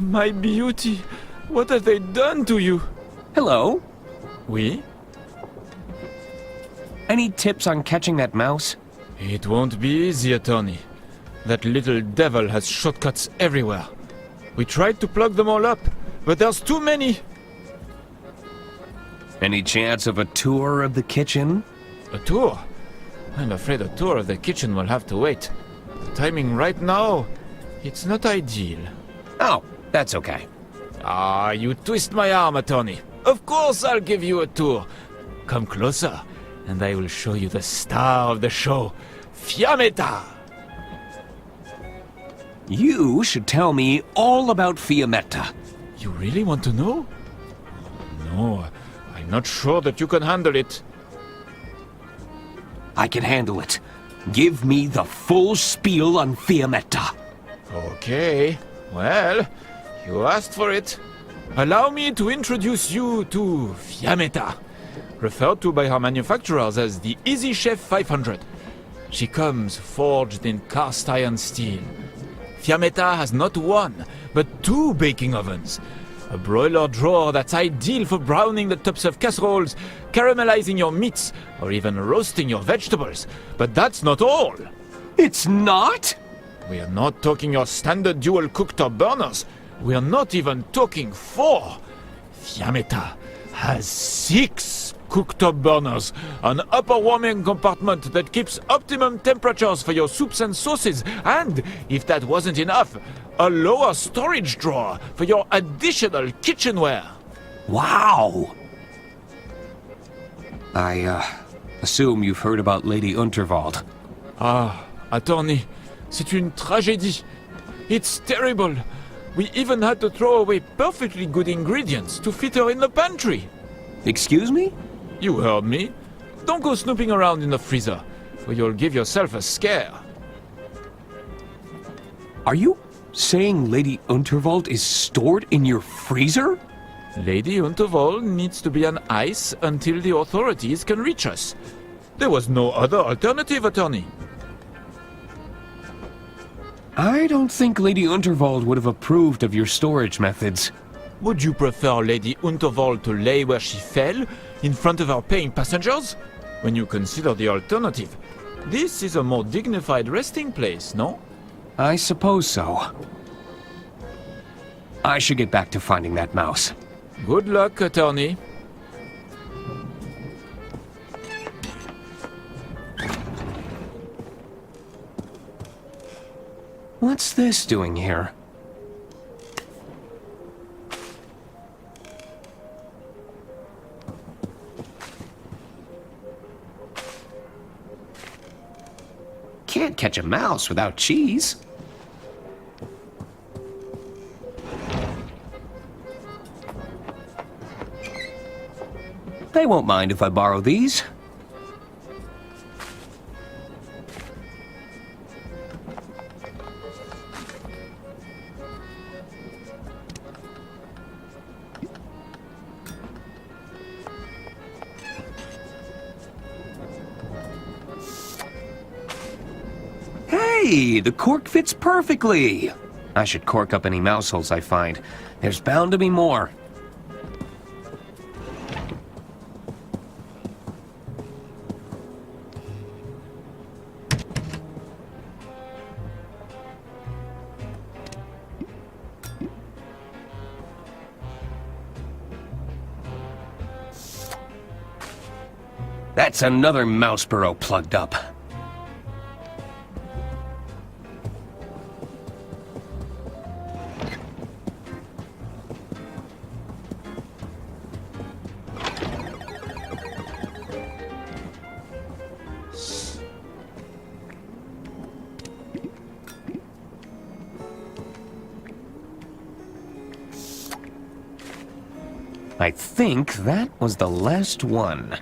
My beauty, what have they done to you? Hello. Oui? Any tips on catching that mouse? It won't be easy, attorney. That little devil has shortcuts everywhere. We tried to plug them all up, but there's too many. Any chance of a tour of the kitchen? A tour? I'm afraid a tour of the kitchen will have to wait. The timing right now, it's not ideal. Oh, that's okay. Ah, you twist my arm, attorney. Of course I'll give you a tour. Come closer, and I will show you the star of the show, Fiammetta. You should tell me all about Fiammetta. You really want to know? No, I'm not sure that you can handle it. I can handle it. Give me the full spiel on Fiammetta. Okay, well, you asked for it. Allow me to introduce you to Fiammetta, referred to by her manufacturers as the Easy Chef 500. She comes forged in cast iron steel. Fiammetta has not one, but two baking ovens. A broiler drawer that's ideal for browning the tops of casseroles, caramelizing your meats, or even roasting your vegetables. But that's not all. It's not? We are not talking your standard dual cooktop burners. We are not even talking 4. Fiammetta has 6 cooktop burners, an upper warming compartment that keeps optimum temperatures for your soups and sauces, and, if that wasn't enough, a lower storage drawer for your additional kitchenware. Wow! I, assume you've heard about Lady Unterwald. Ah, attorney, c'est une tragédie. It's terrible. We even had to throw away perfectly good ingredients to fit her in the pantry. Excuse me? You heard me. Don't go snooping around in the freezer, or you'll give yourself a scare. Are you saying Lady Unterwald is stored in your freezer? Lady Unterwald needs to be on ice until the authorities can reach us. There was no other alternative, attorney. I don't think Lady Unterwald would have approved of your storage methods. Would you prefer Lady Unterwald to lay where she fell, in front of our paying passengers? When you consider the alternative, this is a more dignified resting place, no? I suppose so. I should get back to finding that mouse. Good luck, attorney. What's this doing here? Can't catch a mouse without cheese. They won't mind if I borrow these. Hey, the cork fits perfectly. I should cork up any mouse holes I find. There's bound to be more. That's another mouse burrow plugged up. I think that was the last one.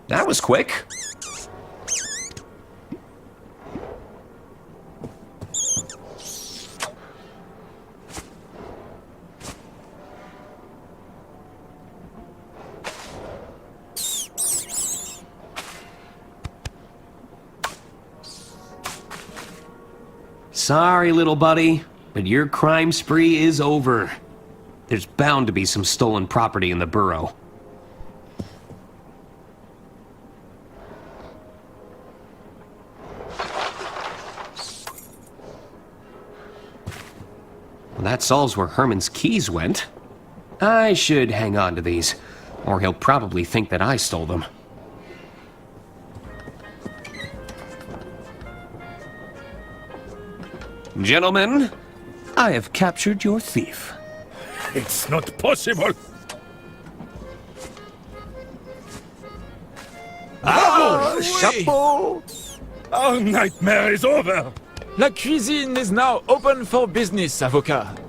That was quick. Sorry, little buddy, but your crime spree is over. There's bound to be some stolen property in the borough. Well, that solves where Herman's keys went. I should hang on to these, or he'll probably think that I stole them. Gentlemen, I have captured your thief. It's not possible. Chapeau! Our nightmare is over. La cuisine is now open for business, avocat.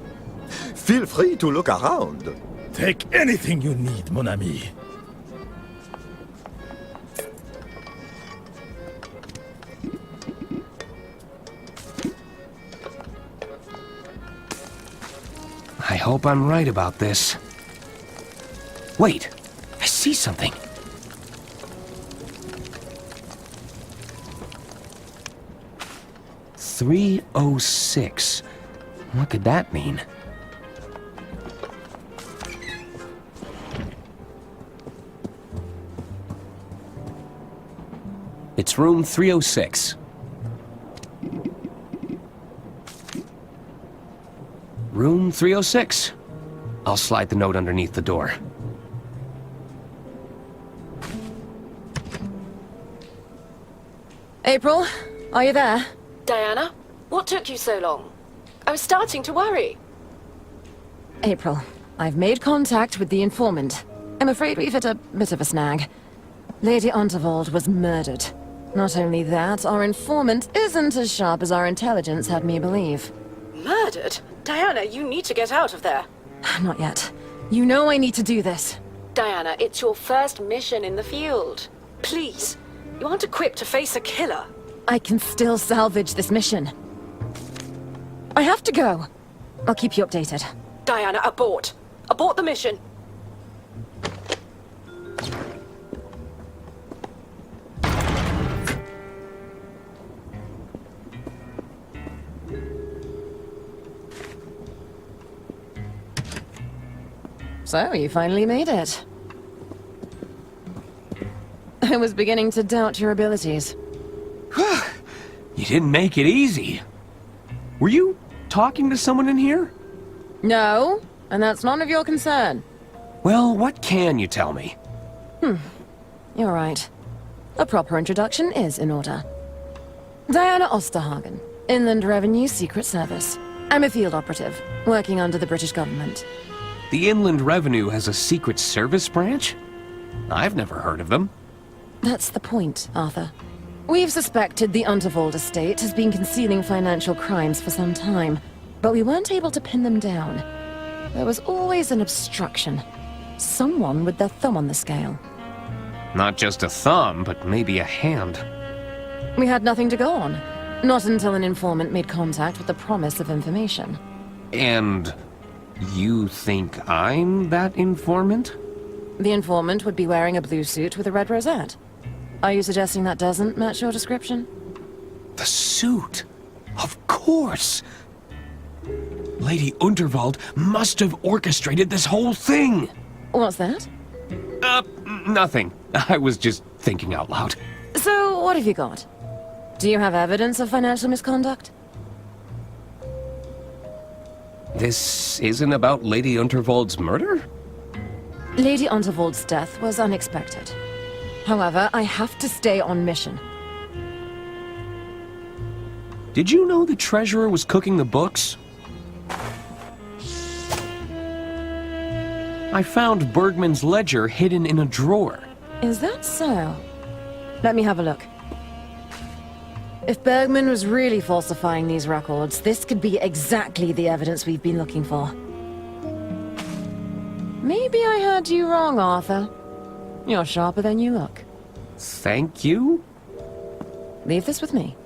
Feel free to look around. Take anything you need, mon ami. I hope I'm right about this. Wait, I see something. $306. What could that mean? It's room 306. Room 306. I'll slide the note underneath the door. April, are you there? Diana, what took you so long? I was starting to worry. April, I've made contact with the informant. I'm afraid we've hit a bit of a snag. Lady Unterwald was murdered. Not only that, our informant isn't as sharp as our intelligence had me believe. Murdered? Diana, you need to get out of there. Not yet. You know I need to do this. Diana, it's your first mission in the field. Please, you aren't equipped to face a killer. I can still salvage this mission. I have to go. I'll keep you updated. Diana, abort. Abort the mission. So, you finally made it. I was beginning to doubt your abilities. You didn't make it easy. Were you talking to someone in here? No, and that's none of your concern. Well, what can you tell me? You're right. A proper introduction is in order. Diana Osterhagen, Inland Revenue Secret Service. I'm a field operative, working under the British government. The Inland Revenue has a Secret Service branch? I've never heard of them. That's the point, Arthur. We've suspected the Unterwald estate has been concealing financial crimes for some time, but we weren't able to pin them down. There was always an obstruction. Someone with their thumb on the scale. Not just a thumb, but maybe a hand. We had nothing to go on. Not until an informant made contact with the promise of information. And you think I'm that informant? The informant would be wearing a blue suit with a red rosette. Are you suggesting that doesn't match your description? The suit? Of course! Lady Unterwald must have orchestrated this whole thing! What's that? Nothing. I was just thinking out loud. So, what have you got? Do you have evidence of financial misconduct? This isn't about Lady Unterwald's murder? Lady Unterwald's death was unexpected. However, I have to stay on mission. Did you know the treasurer was cooking the books? I found Bergman's ledger hidden in a drawer. Is that so? Let me have a look. If Bergman was really falsifying these records, this could be exactly the evidence we've been looking for. Maybe I heard you wrong, Arthur. You're sharper than you look. Thank you? Leave this with me.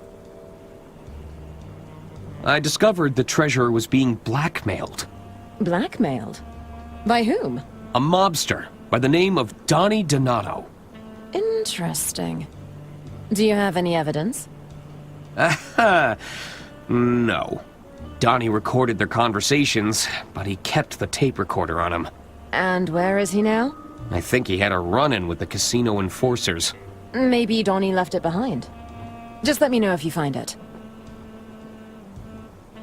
I discovered the treasurer was being blackmailed. Blackmailed? By whom? A mobster by the name of Donnie Donato. Interesting. Do you have any evidence? No. Donnie recorded their conversations, but he kept the tape recorder on him. And where is he now? I think he had a run-in with the casino enforcers. Maybe Donnie left it behind. Just let me know if you find it.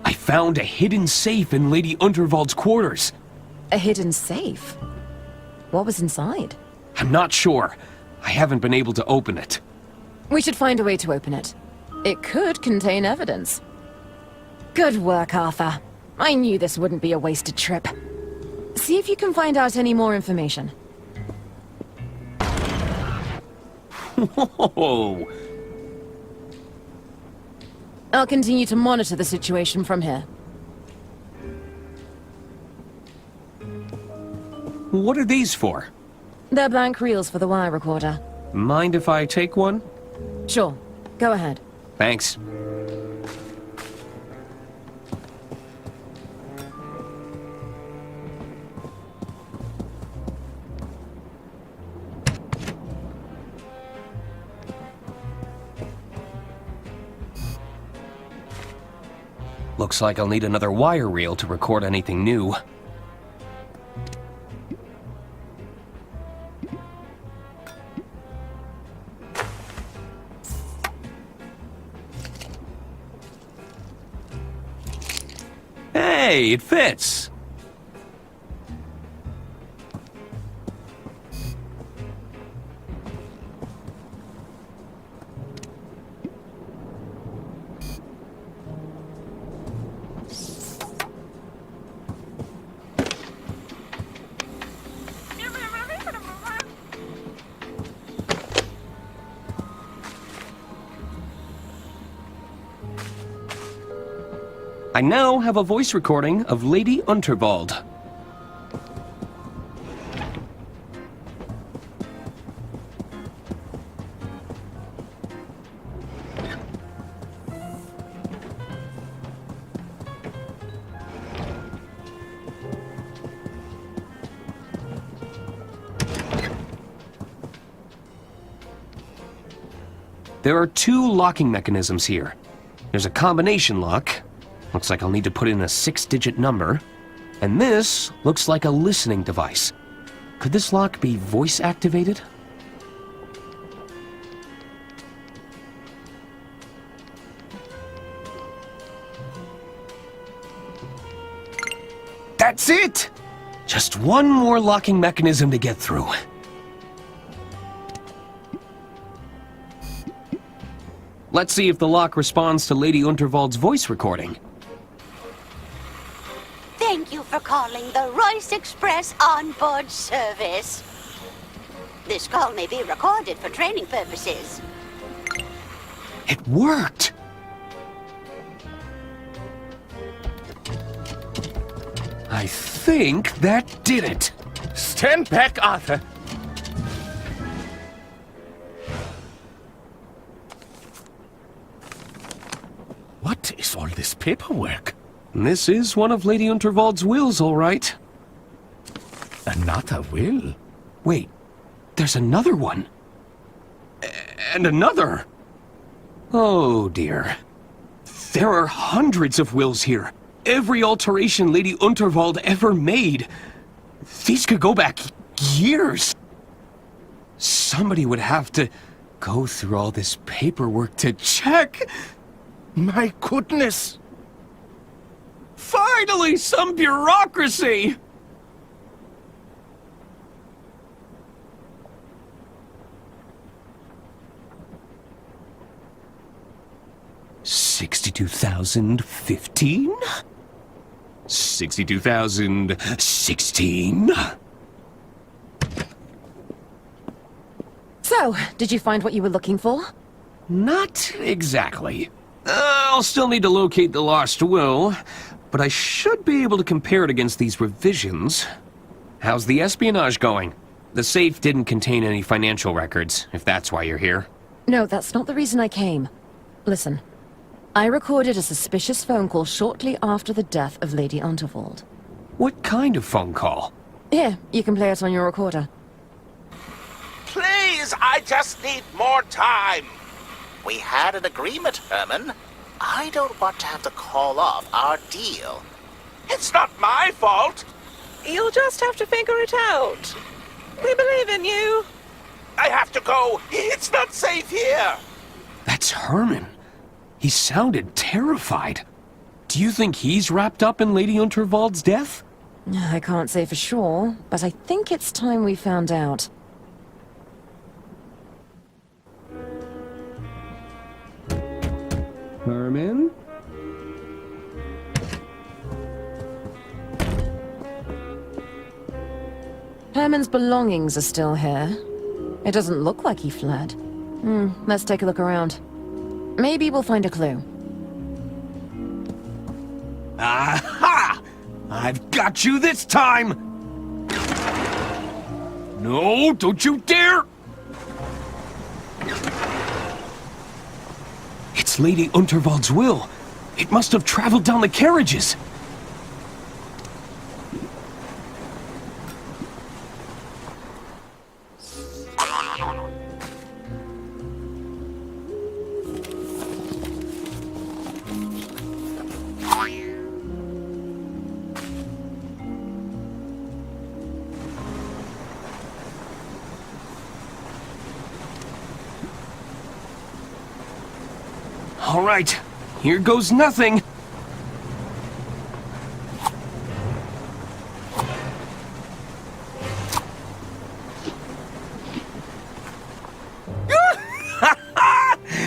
I found a hidden safe in Lady Unterwald's quarters. A hidden safe? What was inside? I'm not sure. I haven't been able to open it. We should find a way to open it. It could contain evidence. Good work, Arthur. I knew this wouldn't be a wasted trip. See if you can find out any more information. Whoa! I'll continue to monitor the situation from here. What are these for? They're blank reels for the wire recorder. Mind if I take one? Sure. Go ahead. Thanks. Looks like I'll need another wire reel to record anything new. Hey, it fits! I now have a voice recording of Lady Unterwald. There are two locking mechanisms here. There's a combination lock. Looks like I'll need to put in a 6-digit number. And this looks like a listening device. Could this lock be voice-activated? That's it! Just one more locking mechanism to get through. Let's see if the lock responds to Lady Unterwald's voice recording. Thank you for calling the Royce Express onboard service. This call may be recorded for training purposes. It worked! I think that did it. Stand back, Arthur. What is all this paperwork? This is one of Lady Unterwald's wills, all right. Another will? Wait, there's another one. And another. Oh, dear. There are hundreds of wills here. Every alteration Lady Unterwald ever made. These could go back years. Somebody would have to go through all this paperwork to check. My goodness! Finally, some bureaucracy! $62,015? 62,016? So, did you find what you were looking for? Not exactly. I'll still need to locate the lost will, but I should be able to compare it against these revisions. How's the espionage going? The safe didn't contain any financial records, if that's why you're here. No, that's not the reason I came. Listen, I recorded a suspicious phone call shortly after the death of Lady Unterwald. What kind of phone call? Here, you can play it on your recorder. Please, I just need more time. We had an agreement, Herman. I don't want to have to call off our deal. It's not my fault. You'll just have to figure it out. We believe in you. I have to go. It's not safe here. That's Herman. He sounded terrified. Do you think he's wrapped up in Lady Unterwald's death? I can't say for sure, but I think it's time we found out. Herman? Herman's belongings are still here. It doesn't look like he fled. Let's take a look around. Maybe we'll find a clue. Aha! I've got you this time! No, don't you dare! It's Lady Unterwald's will. It must have traveled down the carriages. All right, here goes nothing.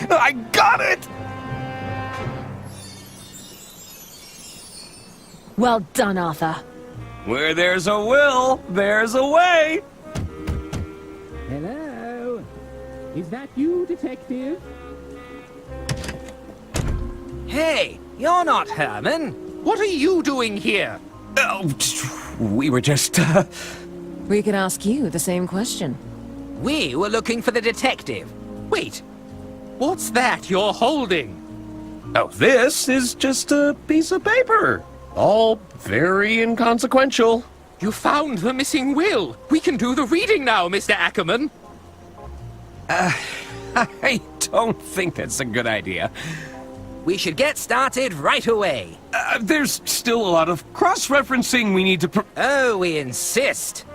I got it! Well done, Arthur. Where there's a will, there's a way. Hello? Is that you, detective? Hey, you're not Herman. What are you doing here? Oh, we were just, We could ask you the same question. We were looking for the detective. Wait, what's that you're holding? Oh, this is just a piece of paper. All very inconsequential. You found the missing will. We can do the reading now, Mr. Ackerman. I don't think that's a good idea. We should get started right away. There's still a lot of cross-referencing we need to Oh, we insist.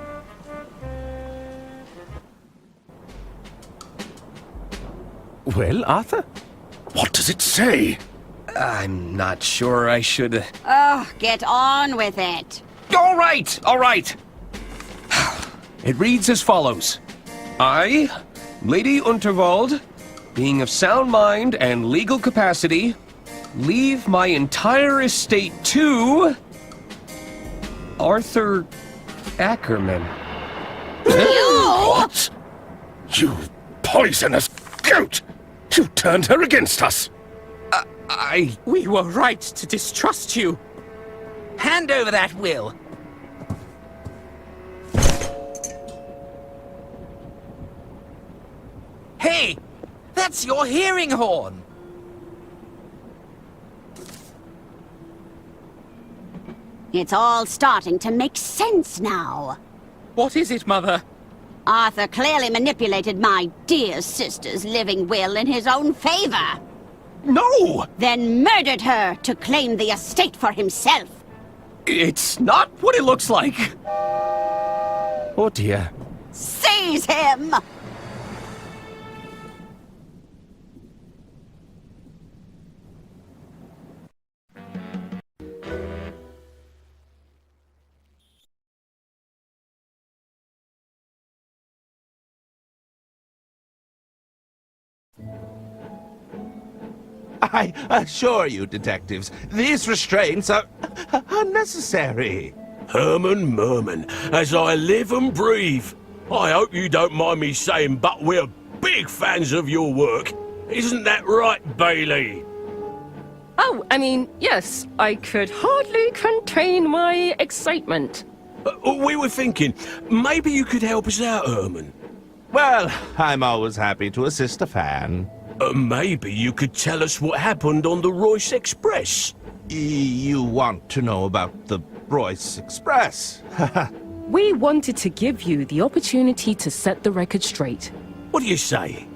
Well, Arthur? What does it say? I'm not sure I should... Oh, get on with it. All right, all right. It reads as follows. I, Lady Unterwald, being of sound mind and legal capacity, leave my entire estate to... Arthur Ackerman. What? You poisonous goat! You turned her against us! We were right to distrust you. Hand over that will. Hey, that's your hearing horn. It's all starting to make sense now. What is it, Mother? Arthur clearly manipulated my dear sister's living will in his own favor. No! Then murdered her to claim the estate for himself. It's not what it looks like. Oh dear. Seize him! I assure you, detectives, these restraints are unnecessary. Herman Merman, as I live and breathe. I hope you don't mind me saying, but we're big fans of your work. Isn't that right, Bailey? Oh, I mean, yes, I could hardly contain my excitement. We were thinking, maybe you could help us out, Herman. Well, I'm always happy to assist a fan. Maybe you could tell us what happened on the Royce Express. You want to know about the Royce Express? We wanted to give you the opportunity to set the record straight. What do you say?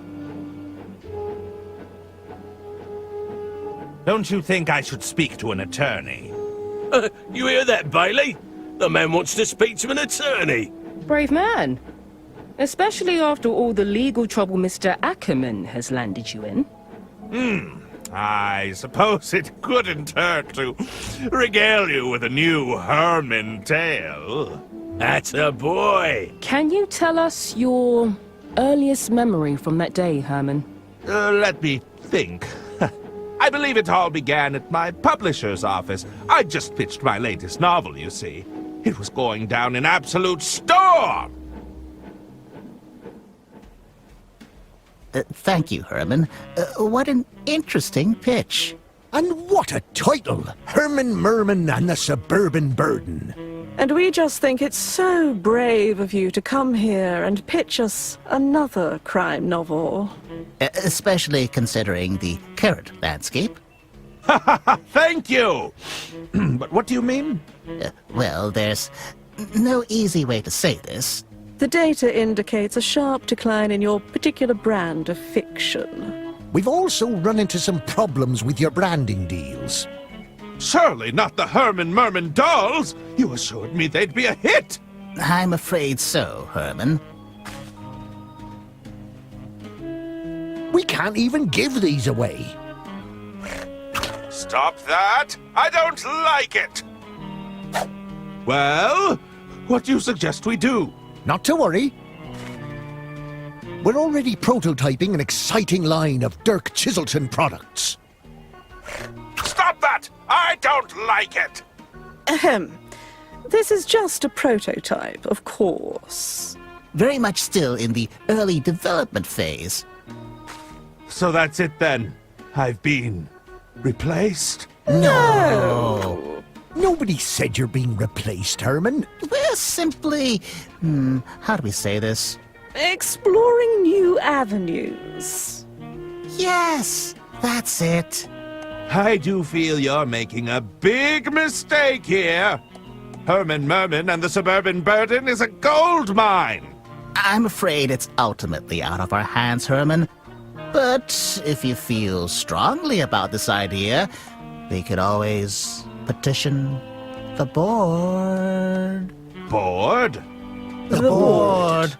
Don't you think I should speak to an attorney? You hear that, Bailey? The man wants to speak to an attorney. Brave man. Especially after all the legal trouble Mr. Ackerman has landed you in. I suppose it couldn't hurt to regale you with a new Herman tale. That's a boy. Can you tell us your earliest memory from that day, Herman? Let me think. I believe it all began at my publisher's office. I just pitched my latest novel, you see. It was going down in absolute storm. Thank you, Herman. What an interesting pitch. And what a title! Herman Merman and the Suburban Burden. And we just think it's so brave of you to come here and pitch us another crime novel. Especially considering the current landscape. Thank you! But what do you mean? Well, there's no easy way to say this. The data indicates a sharp decline in your particular brand of fiction. We've also run into some problems with your branding deals. Surely not the Herman Merman dolls! You assured me they'd be a hit! I'm afraid so, Herman. We can't even give these away. Stop that! I don't like it! Well, what do you suggest we do? Not to worry. We're already prototyping an exciting line of Dirk Chiselton products. Stop that! I don't like it! Ahem. This is just a prototype, of course. Very much still in the early development phase. So that's it then. I've been replaced? No! Nobody said you're being replaced, Herman. We're simply... how do we say this? Exploring new avenues. Yes, that's it. I do feel you're making a big mistake here. Herman Merman and the Suburban Burden is a gold mine. I'm afraid it's ultimately out of our hands, Herman. But if you feel strongly about this idea, we could always petition the board. Board? The board.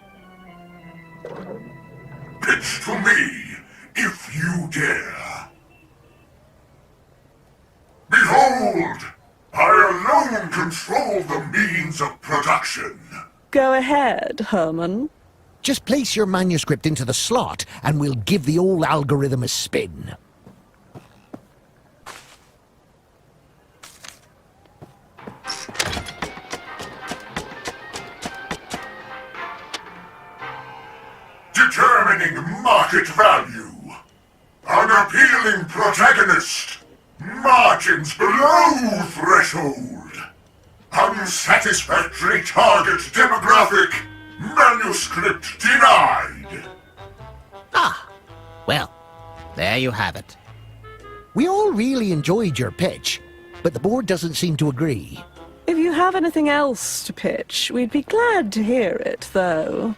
Pitch to me, if you dare. Behold, I alone control the means of production. Go ahead, Herman. Just place your manuscript into the slot, and we'll give the old algorithm a spin. Determining market value. An appealing protagonist. Margins below threshold. Unsatisfactory target demographic. Manuscript denied. Ah, well, there you have it. We all really enjoyed your pitch, but the board doesn't seem to agree. If you have anything else to pitch, we'd be glad to hear it, though.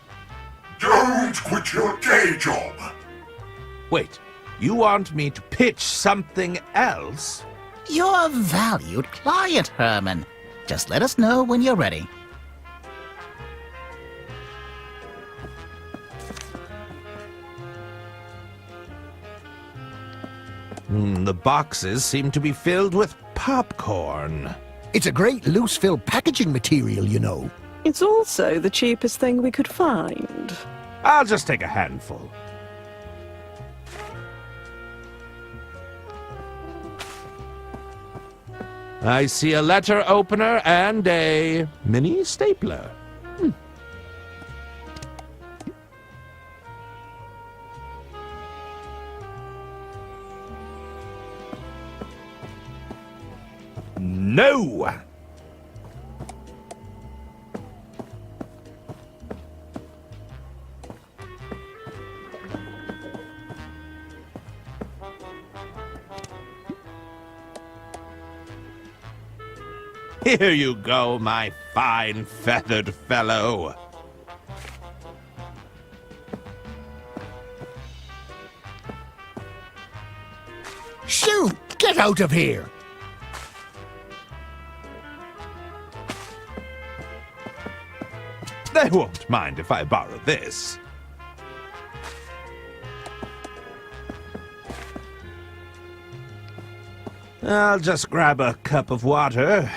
Don't quit your day job. Wait, you want me to pitch something else? You're a valued client, Herman. Just let us know when you're ready. The boxes seem to be filled with popcorn. It's a great loose-fill packaging material, you know. It's also the cheapest thing we could find. I'll just take a handful. I see a letter opener and a mini stapler. No! Here you go, my fine feathered fellow. Shoot! Get out of here! They won't mind if I borrow this. I'll just grab a cup of water.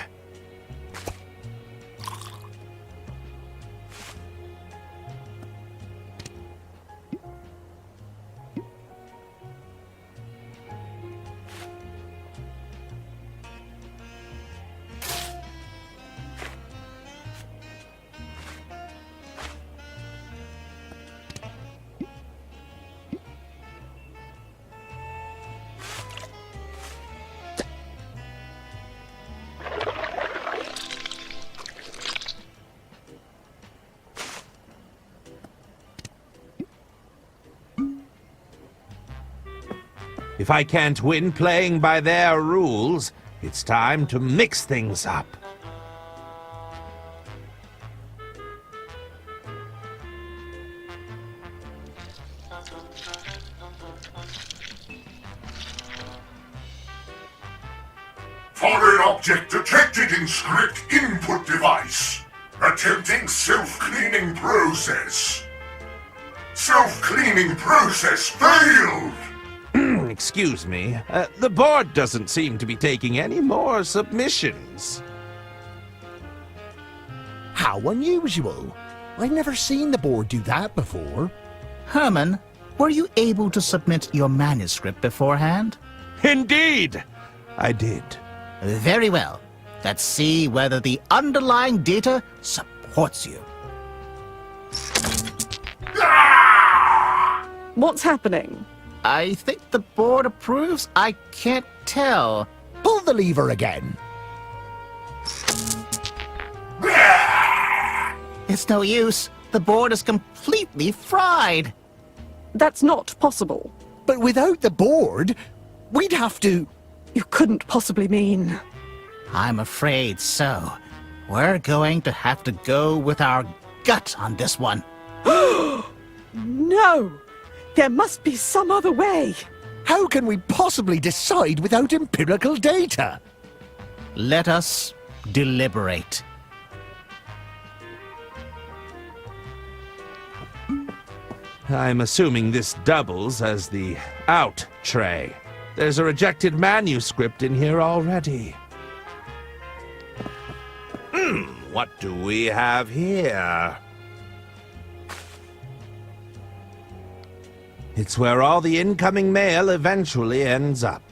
If I can't win playing by their rules, it's time to mix things up. Foreign object detected in script input device. Attempting self-cleaning process. Self-cleaning process failed! Excuse me. The board doesn't seem to be taking any more submissions. How unusual. I've never seen the board do that before. Herman, were you able to submit your manuscript beforehand? Indeed! I did. Very well. Let's see whether the underlying data supports you. What's happening? I think the board approves. I can't tell. Pull the lever again. It's no use. The board is completely fried. That's not possible. But without the board, we'd have to... You couldn't possibly mean... I'm afraid so. We're going to have to go with our gut on this one. No! There must be some other way. How can we possibly decide without empirical data? Let us deliberate. I'm assuming this doubles as the out tray. There's a rejected manuscript in here already. What do we have here? It's where all the incoming mail eventually ends up.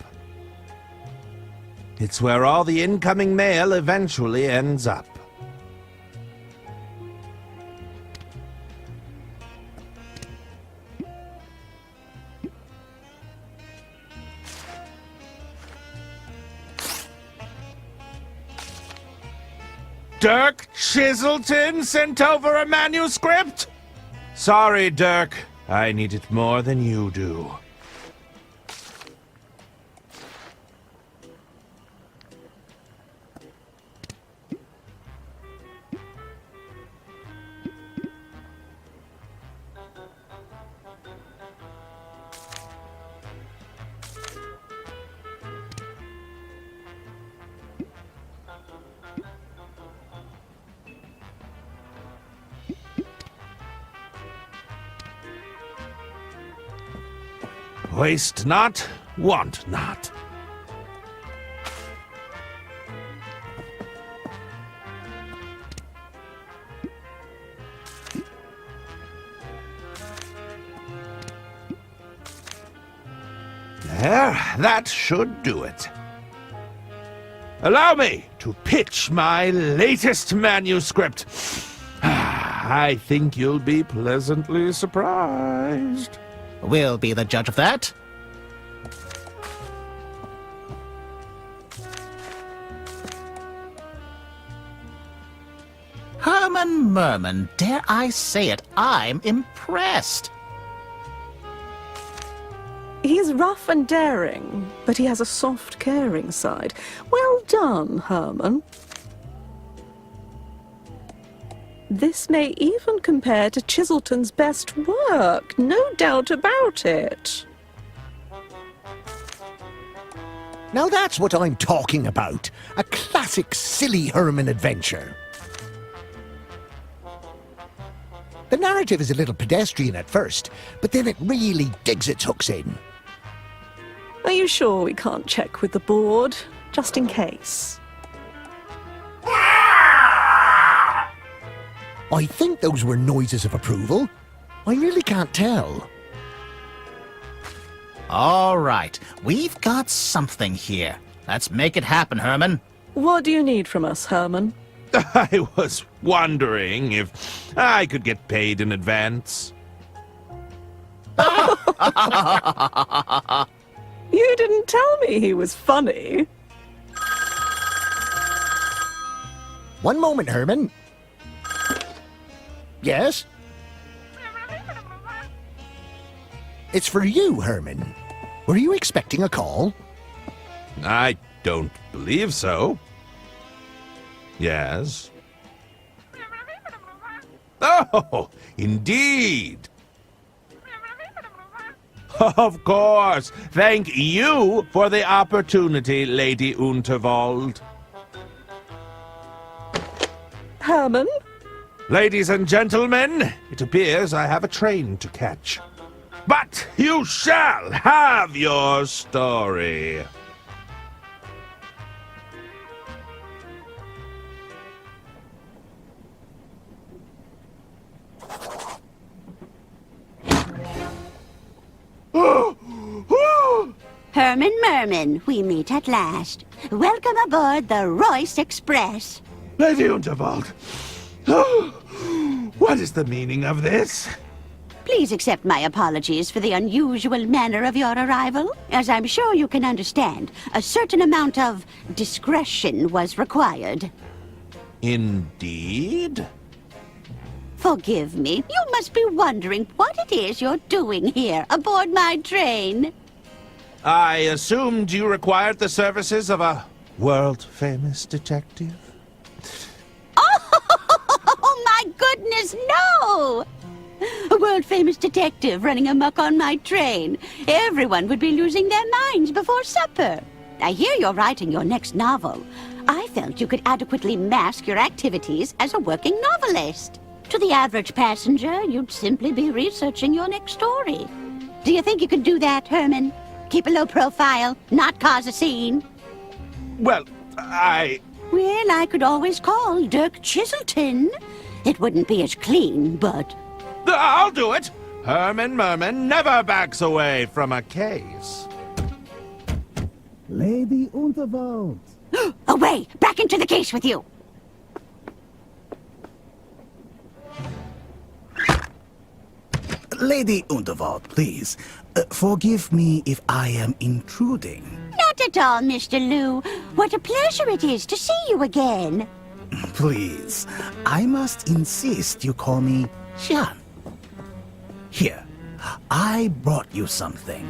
It's where all the incoming mail eventually ends up. Dirk Chiselton sent over a manuscript? Sorry, Dirk. I need it more than you do. Waste not, want not. There, that should do it. Allow me to pitch my latest manuscript. I think you'll be pleasantly surprised. We'll be the judge of that. Herman Merman, dare I say it, I'm impressed. He's rough and daring, but he has a soft, caring side. Well done, Herman. This may even compare to Chiselton's best work, no doubt about it. Now that's what I'm talking about. A classic silly Herman adventure. The narrative is a little pedestrian at first, but then it really digs its hooks in. Are you sure we can't check with the board, just in case? I think those were noises of approval. I really can't tell. All right, we've got something here. Let's make it happen, Herman. What do you need from us, Herman? I was wondering if I could get paid in advance. You didn't tell me he was funny. One moment, Herman. Yes? It's for you, Herman. Were you expecting a call? I don't believe so. Yes. Oh, indeed. Of course. Thank you for the opportunity, Lady Unterwald. Herman? Ladies and gentlemen, it appears I have a train to catch. But you shall have your story. Herman Merman, we meet at last. Welcome aboard the Royce Express. Lady Unterwald, what is the meaning of this? Please accept my apologies for the unusual manner of your arrival. As I'm sure you can understand, a certain amount of discretion was required. Indeed? Forgive me, you must be wondering what it is you're doing here aboard my train. I assumed you required the services of a world-famous detective. Oh, my goodness, no! A world-famous detective running amok on my train. Everyone would be losing their minds before supper. I hear you're writing your next novel. I felt you could adequately mask your activities as a working novelist. To the average passenger, you'd simply be researching your next story. Do you think you could do that, Herman? Keep a low profile, not cause a scene? Well, Well, I could always call Dirk Chiselton. It wouldn't be as clean, but... I'll do it! Herman Merman never backs away from a case. Lady Unterwald. Away! Back into the case with you! Lady Unterwald, please. Forgive me if I am intruding. Not at all, Mr. Liu. What a pleasure it is to see you again. Please, I must insist you call me Jean. Here, I brought you something.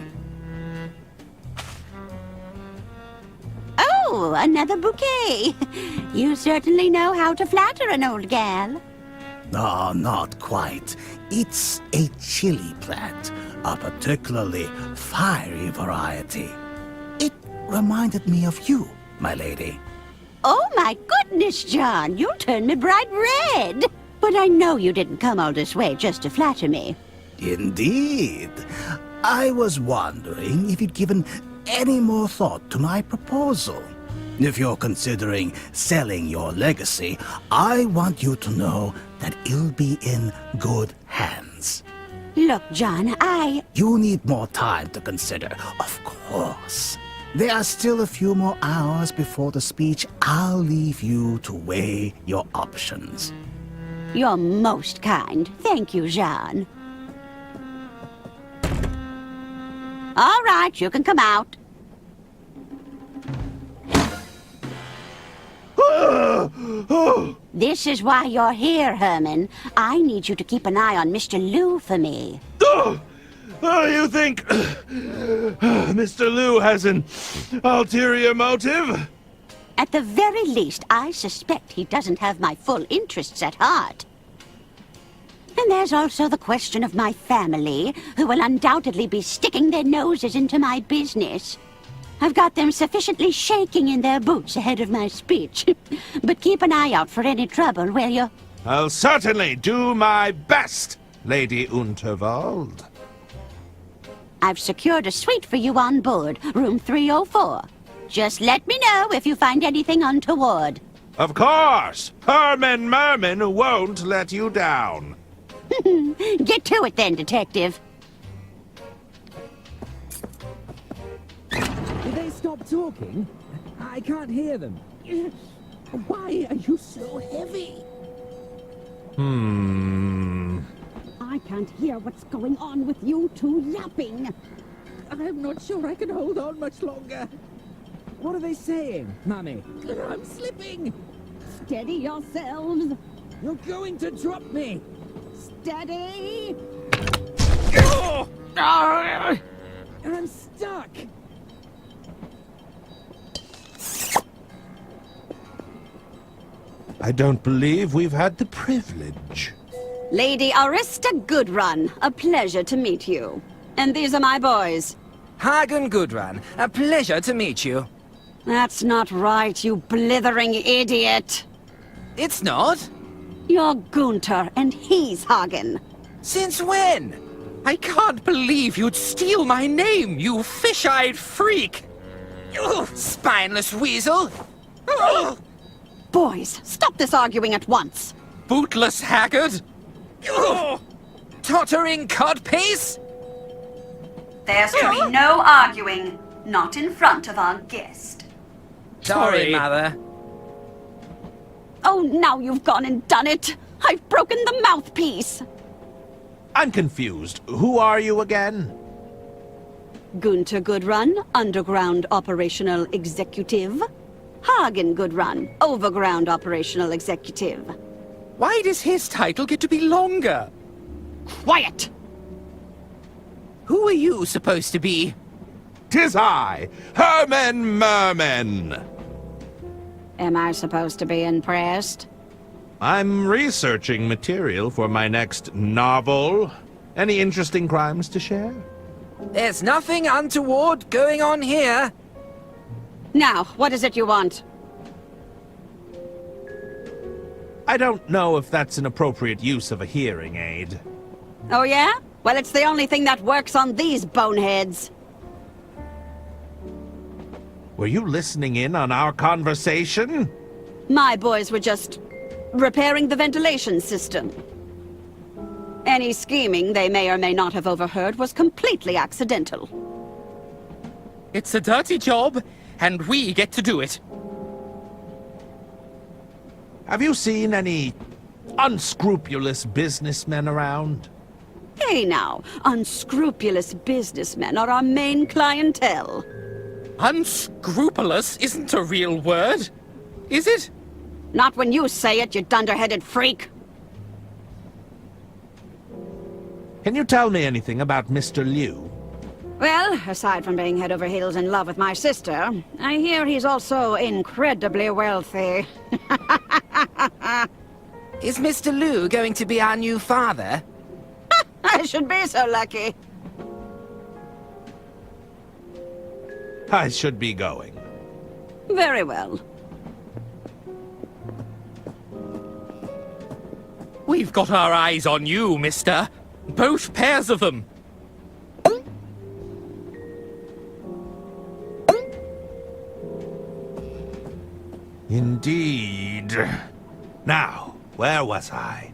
Oh, another bouquet. You certainly know how to flatter an old gal. No, not quite. It's a chili plant, a particularly fiery variety. It reminded me of you, my lady. Oh, my goodness, John. You'll turn me bright red. But I know you didn't come all this way just to flatter me. Indeed. I was wondering if you'd given any more thought to my proposal. If you're considering selling your legacy, I want you to know that it'll be in good hands. Look, John, You need more time to consider, of course. There are still a few more hours before the speech. I'll leave you to weigh your options. You're most kind. Thank you, Jean. All right, you can come out. This is why you're here, Herman. I need you to keep an eye on Mr. Liu for me. You think Mr. Liu has an ulterior motive? At the very least, I suspect he doesn't have my full interests at heart. And there's also the question of my family, who will undoubtedly be sticking their noses into my business. I've got them sufficiently shaking in their boots ahead of my speech. But keep an eye out for any trouble, will you? I'll certainly do my best, Lady Unterwald. I've secured a suite for you on board, room 304. Just let me know if you find anything untoward. Of course! Herman Merman won't let you down. Get to it then, Detective. Did they stop talking? I can't hear them. Why are you so heavy? I can't hear what's going on with you two yapping. I'm not sure I can hold on much longer. What are they saying, Mummy? I'm slipping! Steady yourselves. You're going to drop me! Steady! I'm stuck! I don't believe we've had the privilege. Lady Arista Goodrun, a pleasure to meet you. And these are my boys. Hagen Gudrun, a pleasure to meet you. That's not right, you blithering idiot. It's not. You're Gunther, and he's Hagen. Since when? I can't believe you'd steal my name, you fish-eyed freak! Ugh, spineless weasel! Ugh. Boys, stop this arguing at once. Bootless haggard! Ugh. Tottering codpiece! There's to be no arguing, not in front of our guest. Sorry, Mother. Oh, now you've gone and done it! I've broken the mouthpiece! I'm confused. Who are you again? Gunther Goodrun, Underground Operational Executive. Hagen Goodrun, Overground Operational Executive. Why does his title get to be longer? Quiet! Who are you supposed to be? 'Tis I, Herman Merman. Am I supposed to be impressed? I'm researching material for my next novel. Any interesting crimes to share? There's nothing untoward going on here. Now, what is it you want? I don't know if that's an appropriate use of a hearing aid. Oh yeah? Well, it's the only thing that works on these boneheads. Were you listening in on our conversation? My boys were just repairing the ventilation system. Any scheming they may or may not have overheard was completely accidental. It's a dirty job, and we get to do it. Have you seen any unscrupulous businessmen around? Hey now, unscrupulous businessmen are our main clientele. Unscrupulous isn't a real word, is it? Not when you say it, you dunderheaded freak. Can you tell me anything about Mr. Liu? Well, aside from being head over heels in love with my sister, I hear he's also incredibly wealthy. Is Mr. Liu going to be our new father? I should be so lucky. I should be going. Very well. We've got our eyes on you, mister. Both pairs of them. Indeed. Now, where was I?